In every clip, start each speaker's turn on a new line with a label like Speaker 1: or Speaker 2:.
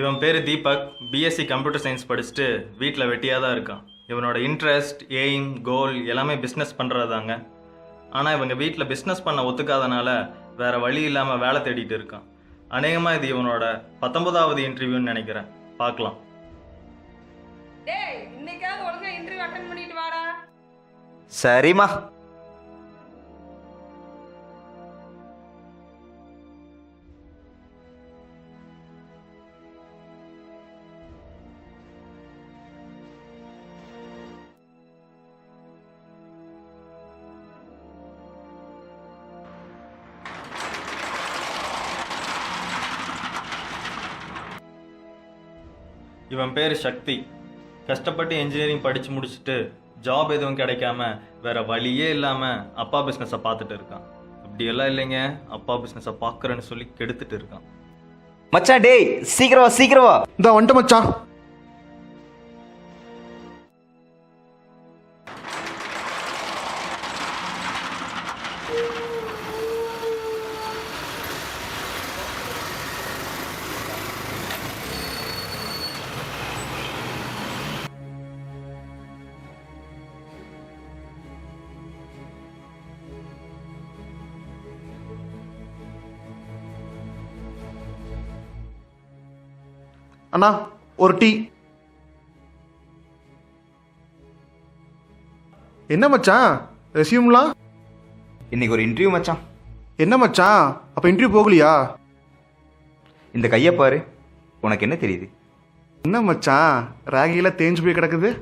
Speaker 1: இவன் பேர் Deepak. BSc computer science படிச்சுட்டு வீட்டில் வெட்டியாக தான் இருக்கான். இவனோட இன்ட்ரெஸ்ட், எய்ம், கோல் எல்லாமே பிஸ்னஸ் பண்ணுறதாங்க. ஆனால் இவங்க வீட்டில் பிஸ்னஸ் பண்ண ஒத்துக்காதனால வேற வழி இல்லாமல் வேலை தேடிட்டு இருக்கான். அநேகமாக இது இவனோட 19வது இன்டர்வியூன்னு நினைக்கிறேன். பார்க்கலாம்.
Speaker 2: டேய், இன்னைக்காவது ஒழுங்கா இன்டர்வியூ அட்டெண்ட் பண்ணிட்டு வாடா.
Speaker 3: சரிம்மா.
Speaker 1: இவன் பேர் சக்தி. கஷ்டப்பட்டு இன்ஜினியரிங் படித்து முடிச்சுட்டு ஜாப் எதுவும் கிடைக்காம வேற வழியே இல்லாமல் அப்பா பிஸ்னஸை பார்த்துட்டு இருக்கான். இப்படியெல்லாம் இல்லைங்க, அப்பா பிஸ்னஸை பார்க்குறேன்னு சொல்லி கெடுத்துட்டு இருக்கான்.
Speaker 3: மச்சான் டேய், சீக்கிரம் வா சீக்கிரம் வா.
Speaker 4: இந்த வந்துட்டு மச்சான். அண்ணா ஒரு டீ. என்ன மச்சான் ரெஸ்யூம்லாம்?
Speaker 3: இன்னைக்கு ஒரு இன்டர்வியூ மச்சான்.
Speaker 4: என்ன மச்சான், அப்ப இன்டர்வியூ போகலையா?
Speaker 3: இந்த கையை பாரு, உனக்கு என்ன தெரியுது?
Speaker 4: என்ன மச்சான் ராகில தேஞ்சு போய் கிடக்குது?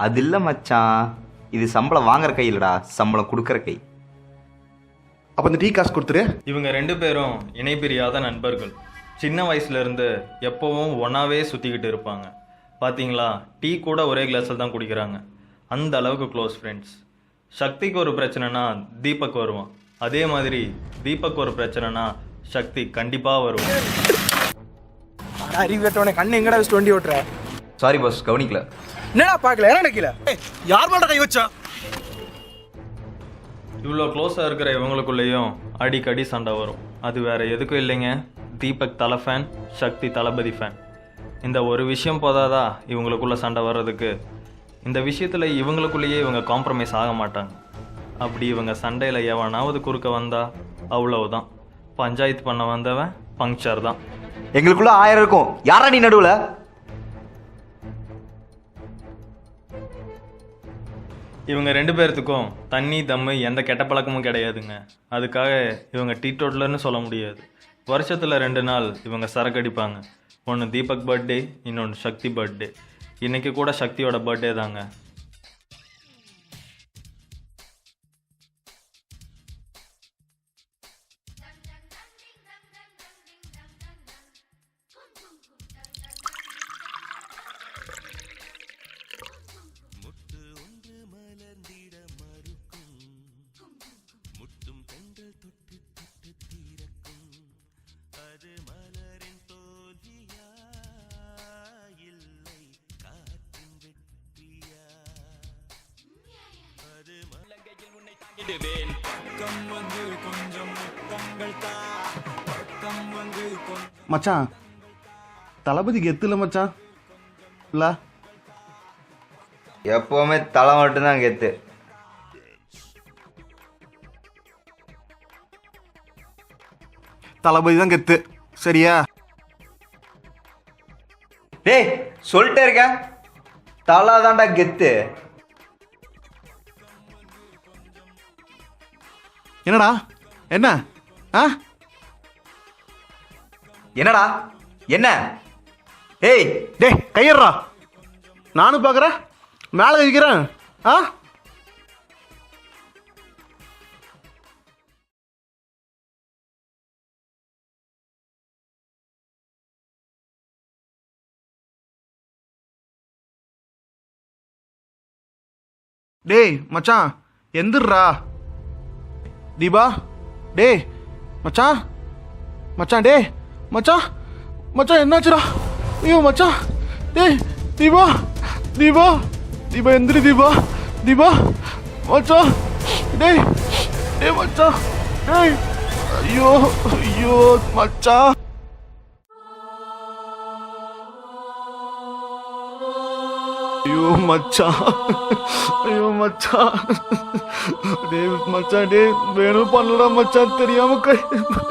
Speaker 3: அது இல்லை மச்சான், இது சம்பளம் வாங்குற கை இல்லடா, சம்பளம் கொடுக்குற கை.
Speaker 4: அப்ப இந்த டீ காசு கொடுத்துரு.
Speaker 1: இவங்க 2 பேரும் இணைபிரியாத நண்பர்கள். சின்ன வயசுலேருந்து எப்போவும் ஒன்றாவே சுற்றிக்கிட்டு இருப்பாங்க. பார்த்தீங்களா, டீ கூட ஒரே கிளாஸில் தான் குடிக்கிறாங்க. அந்த அளவுக்கு க்ளோஸ் ஃப்ரெண்ட்ஸ். சக்திக்கு ஒரு பிரச்சனைனா தீபக் வருவான். அதே மாதிரி தீபக் ஒரு பிரச்சனைனா சக்தி கண்டிப்பாக வருவான்.
Speaker 5: அறிவிட்டவனே கண்ணு எங்கடா வச்சு வண்டி ஓட்டுற?
Speaker 3: சாரி பாஸ், கவனிக்கல.
Speaker 5: என்னடா பார்க்கல? என்ன நினைக்கல? யார் மேல கை வச்சா?
Speaker 1: இவ்வளோ க்ளோஸாக இருக்கிற இவங்களுக்குள்ளேயும் அடிக்கடி சண்டை வரும். அது வேற எதுக்கும் இல்லைங்க, தீபக் தலை ஃபேன், சக்தி தளபதி ஃபேன். இந்த ஒரு விஷயம் போதாதா இவங்களுக்குள்ள சண்டை வர்றதுக்கு? இந்த விஷயத்தில் இவங்களுக்குள்ளேயே இவங்க காம்ப்ரமைஸ் ஆக மாட்டாங்க. அப்படி இவங்க சண்டையில் எவனாவது குறுக்க வந்தா அவ்வளவுதான். பஞ்சாயத்து பண்ண வந்தவன் பங்க்சர் தான்.
Speaker 3: எங்களுக்குள்ள 1000 இருக்கும், யாரா நீ நடுவில்?
Speaker 1: இவங்க 2 பேர்த்துக்கும் தண்ணி தம்மு எந்த கெட்ட பழக்கமும் கிடையாதுங்க. அதுக்காக இவங்க டீடோட்டலர்னு சொல்ல முடியாது. வருஷத்தில் 2 நாள் இவங்க சரக்கு அடிப்பாங்க. ஒன்று தீபக் பர்த்டே, இன்னொன்று சக்தி பர்த்டே. இன்னைக்கு கூட சக்தியோட பர்த்டே தாங்க.
Speaker 4: மச்சான் தளபதிக்கு எத்துல மச்சான் இல்ல?
Speaker 3: எப்பவுமே தலை மட்டும்தான் கெத்து.
Speaker 4: தளபதி தான் கெத்து, சரியா?
Speaker 3: டேய் சொல்லிட்டே இருக்க, தலை தான்டா கெத்து.
Speaker 4: என்னடா என்ன?
Speaker 3: என்னடா என்ன? ஏய்
Speaker 4: டேய் கையறா, நானும் பார்க்குறேன், மேலே வைக்கிறேன். டேய் மச்சான் எந்திரா. தீபா டேய் மச்சான், மச்சான் டேய் மச்சான், மச்சான் என்னாச்சுடா? ஐயோ மச்சான், டேய் தீபா, தீபா, தீபா எந்திரி தீபா, தீபா மச்சான், டேய் டேய் மச்சான், டேய் ஐயோ ஐயோ மச்சான். ஐயோ மச்சான், ஐயோ மச்சான், டேய் மச்சான், டேய் வேணும் பண்ணலடா மச்சான், தெரியாம கை,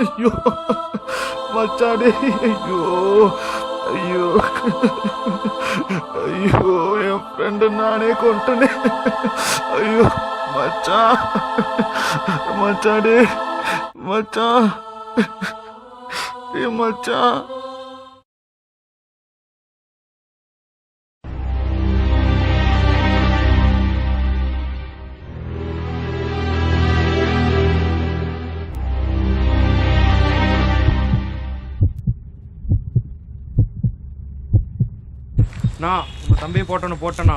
Speaker 4: ஐயோ மச்சான், டேய் ஐயோ ஐயோ ஐயோ என் ஃப்ரெண்டு நானே கொண்டுனே. ஐயோ மச்சான், மச்சான், டேய் மச்சான், டேய் மச்சான்.
Speaker 5: நான் உங்க தம்பியை போட்டேன்னா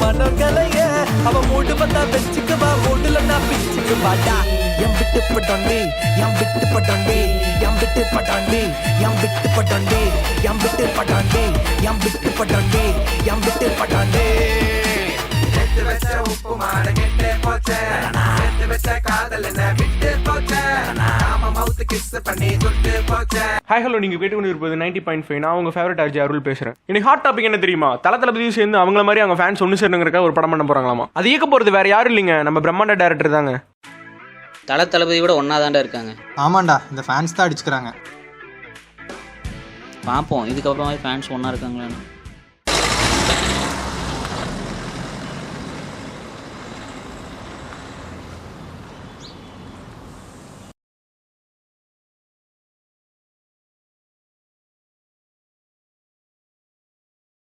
Speaker 6: மனங்களைய அவ மூடு வந்தா வச்சுக்கவா மூடுல நான் பிச்சுக்கு வாடா எம் விட்டு பட்டாண்டி எம் விட்டு பட்டாண்டி எம் விட்டு பட்டாண்டி எம் விட்டு பட்டாண்டி எம் விட்டு பட்டாண்டி எம் விட்டு பட்டாண்டி எம் விட்டு பட்டாண்டி எடுத்து வச்ச உப்பு மாட கெட்டே போச்சே எடுத்து வச்ச காதல் என்ன விட்டு போச்சே நாம மவுத் கிஸ் பண்ணி துட்டு போச்சே.
Speaker 5: ஹாய் ஹலோ, நீங்கள் கேட்டுக்கொண்டு இருப்பது 90.5. நான் உங்கள் ஃபேவரட் ஆர்ஜி அருள் பேசுகிறேன். இன்னைக்கு ஹாட் டாபிக் என்ன தெரியுமா? தளபதியும் சேர்ந்து அவங்கள மாதிரி அவங்க ஃபேன்ஸ் ஒன்று சேரணுங்கிறக்காக ஒரு படம் பண்ண போகிறாங்களாமா. அது இயக்க போகிறது வேறு யாரும் இல்லைங்க, நம்ம பிரம்மாண்ட டேரக்டர் தாங்க.
Speaker 7: தளபதி விட ஒன்றா தாண்டா இருக்காங்க.
Speaker 8: ஆமாண்டா, இந்த ஃபேன்ஸ் தான் அடிச்சுக்கிறாங்க.
Speaker 7: பார்ப்போம் இதுக்கப்புறமா ஃபேன்ஸ் ஒன்றா இருக்காங்களான்னு.